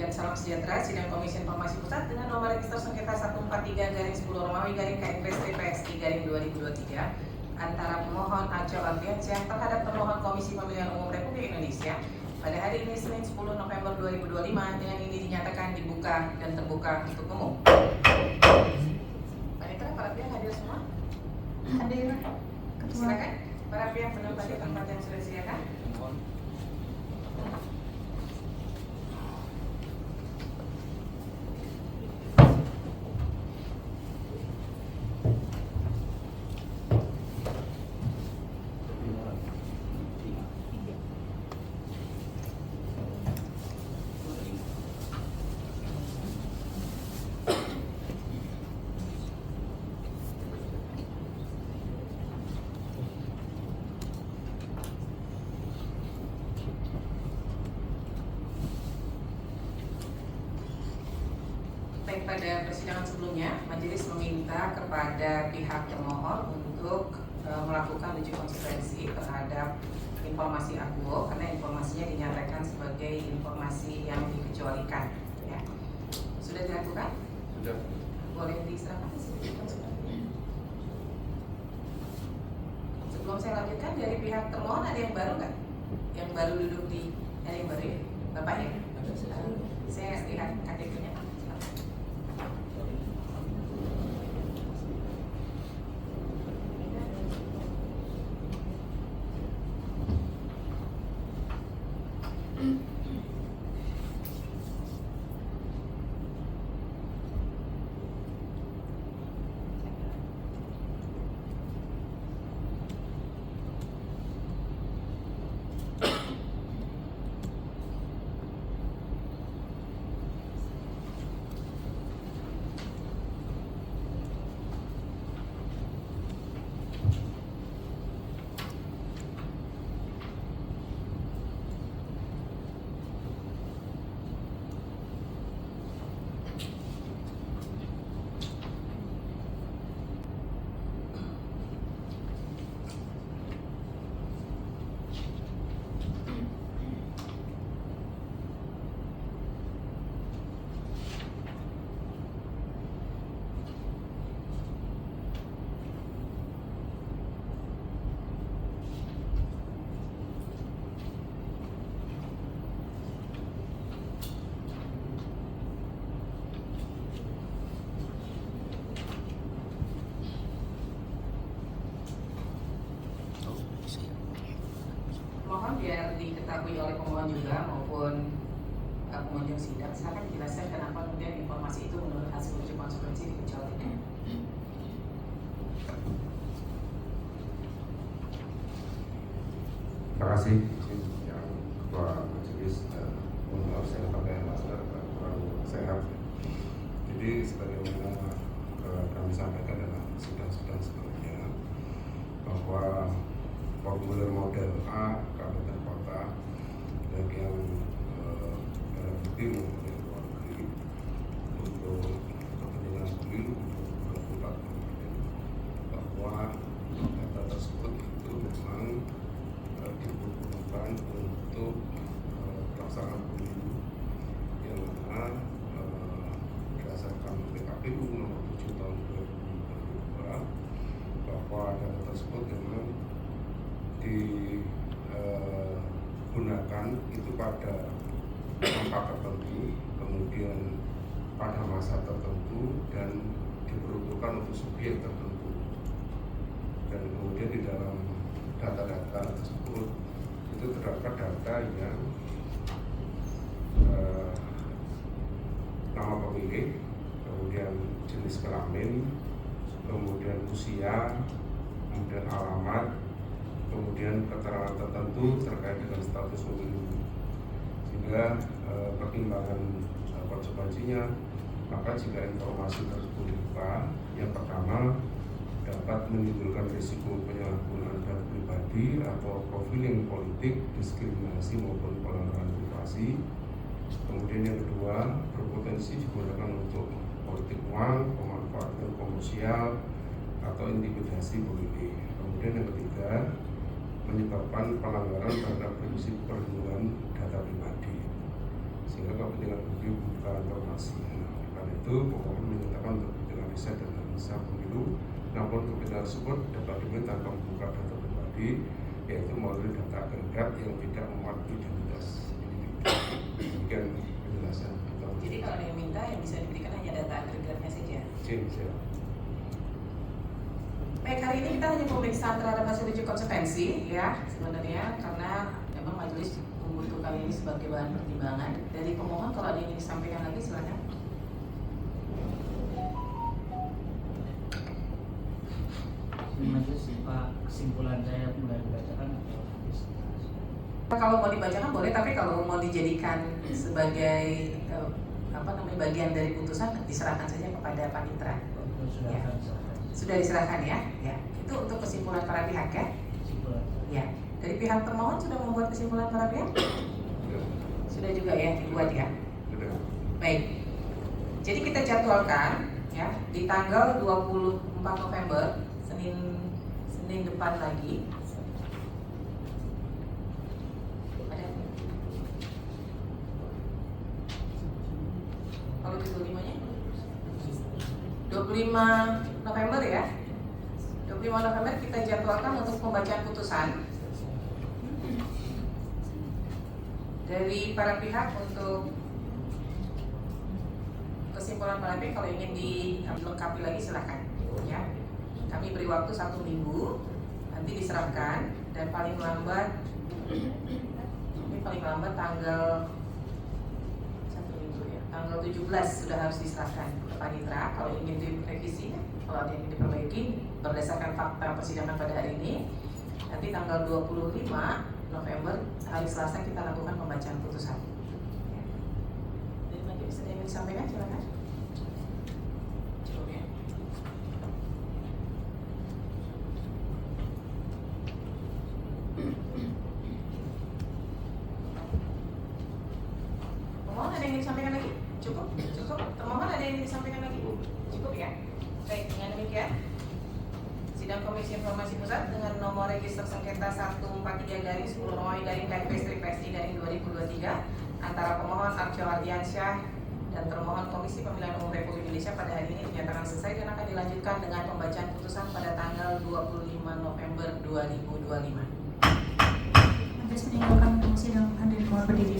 dan salam sejahtera. Sidang Komisi Informasi Pusat dengan nomor register sengketa 143-10 Romawi /KMPSTPSD-2023 antara pemohon Aco Alfiansyah terhadap pemohon Komisi Pemilihan Umum Republik Indonesia pada hari ini Senin 10 November 2025 dengan ini dinyatakan dibuka dan terbuka untuk umum. Panitera, para pihak hadir semua? Hadir. Silakan para pihak menempati tempat yang sudah disediakan. Pada persidangan sebelumnya, majelis meminta kepada pihak termohon untuk melakukan uji konsekuensi terhadap informasi akuo karena informasinya dinyatakan sebagai informasi yang dikecualikan. Ya. Sudah dilakukan? Sudah. Boleh diserahkan sebelum saya lanjutkan, dari pihak termohon ada yang baru nggak? Yang baru duduk di, ada yang baru ya? Bapak ya? Saya lihat KTP-nya. Mohon biar diketahui oleh pemohon juga maupun pengunjung sidang, silakan dijelaskan kenapa kemudian informasi itu menurut hasil uji konsekuensi dikecualikan. Terima kasih yang Ketua Majelis. Mohon maaf saya pakai masker kurang sehat. Jadi sebagaimana kami sampaikan dalam sidang-sidang sebelumnya bahwa formulir model A Kabupaten Kota dan yang dalam negeri maupun yang luar negeri untuk kepentingan pemilu 2024 kemarin, bahwa data tersebut itu memang dipergunakan untuk pelaksanaan pemilu yang mana berdasarkan PKPU nomor 7 tahun 2022 bahwa data tersebut memang digunakan itu pada tempat tertentu, kemudian pada masa tertentu dan diperuntukkan untuk subjek tertentu. Dan kemudian di dalam data-data tersebut itu terdapat data yang nama pemilih, kemudian jenis kelamin, kemudian usia, kemudian alamat, kemudian keterangan tertentu terkait dengan status pemilu, sehingga pertimbangan konsekuensinya, maka jika informasi tersebut dibuka, yang pertama dapat menimbulkan risiko penyalahgunaan data pribadi atau profiling politik, diskriminasi maupun pelanggaran privasi. Kemudian yang kedua, berpotensi digunakan untuk politik uang, pemanfaatan komersial atau intimidasi pemilih. Kemudian yang ketiga, menyebabkan pelanggaran terhadap prinsip perlindungan data pribadi. sehingga kepentingan publik bukan informasi. Karena itu pemohon menyatakan untuk kepentingan riset dan analisa pemilu, namun kepentingan tersebut dapat dimulai tanpa membuka data pribadi, yaitu melalui data agregat yang tidak memuat identitas individu. Demikian penjelasan. Jadi kalau ada yang minta, yang bisa diberikan hanya data agregatnya saja. Siap. Baik, hari ini kita hanya pemeriksaan terhadap hasil uji konsekuensi ya sebenarnya, karena memang majelis membutuhkan ini sebagai bahan pertimbangan. Dari pemohon kalau ada yang ingin disampaikan lagi silakan. Majelis, Pak, kesimpulan saya mulai dibacakan atau Kalau mau dibacakan boleh, tapi kalau mau dijadikan sebagai bagian dari putusan diserahkan saja kepada panitera. Sudah diserahkan ya. Ya. Itu untuk kesimpulan para pihak ya. Ya. Dari pihak termohon sudah membuat kesimpulan para pihak? Sudah juga ya dibuat ya. Baik. Jadi kita jadwalkan ya di tanggal 24 November Senin depan lagi. Ada kalau di 25-nya 25 November ya. 25 November kita jadwalkan untuk pembacaan putusan dari para pihak untuk kesimpulan para pihak. Kalau ingin dilengkapi lagi silakan ya. Kami beri waktu 1 minggu, nanti diserahkan dan paling lambat tanggal 1 minggu ya, tanggal 17 sudah harus diserahkan ke panitera. Kalau ingin direvisi, kalau ada yang diperbaiki berdasarkan fakta persidangan pada hari ini, nanti tanggal 25 November hari Selasa kita lakukan pembacaan putusan. Jadi majelis ada yang ingin disampaikan silakan. Cukup ya. Pemohon ada yang ingin disampaikan lagi? Cukup? Termohon ada yang ingin disampaikan lagi? Cukup ya? Baik, dengan demikian Sidang Komisi Informasi Pusat dengan nomor register sengketa 143-10-KIP-2023 antara pemohon Arjo Ardiansyah dan termohon Komisi Pemilihan Umum Republik Indonesia pada hari ini dinyatakan selesai dan akan dilanjutkan dengan pembacaan putusan pada tanggal 25 November 2025. Majelis meninggalkan sidang, hadirin mohon berdiri.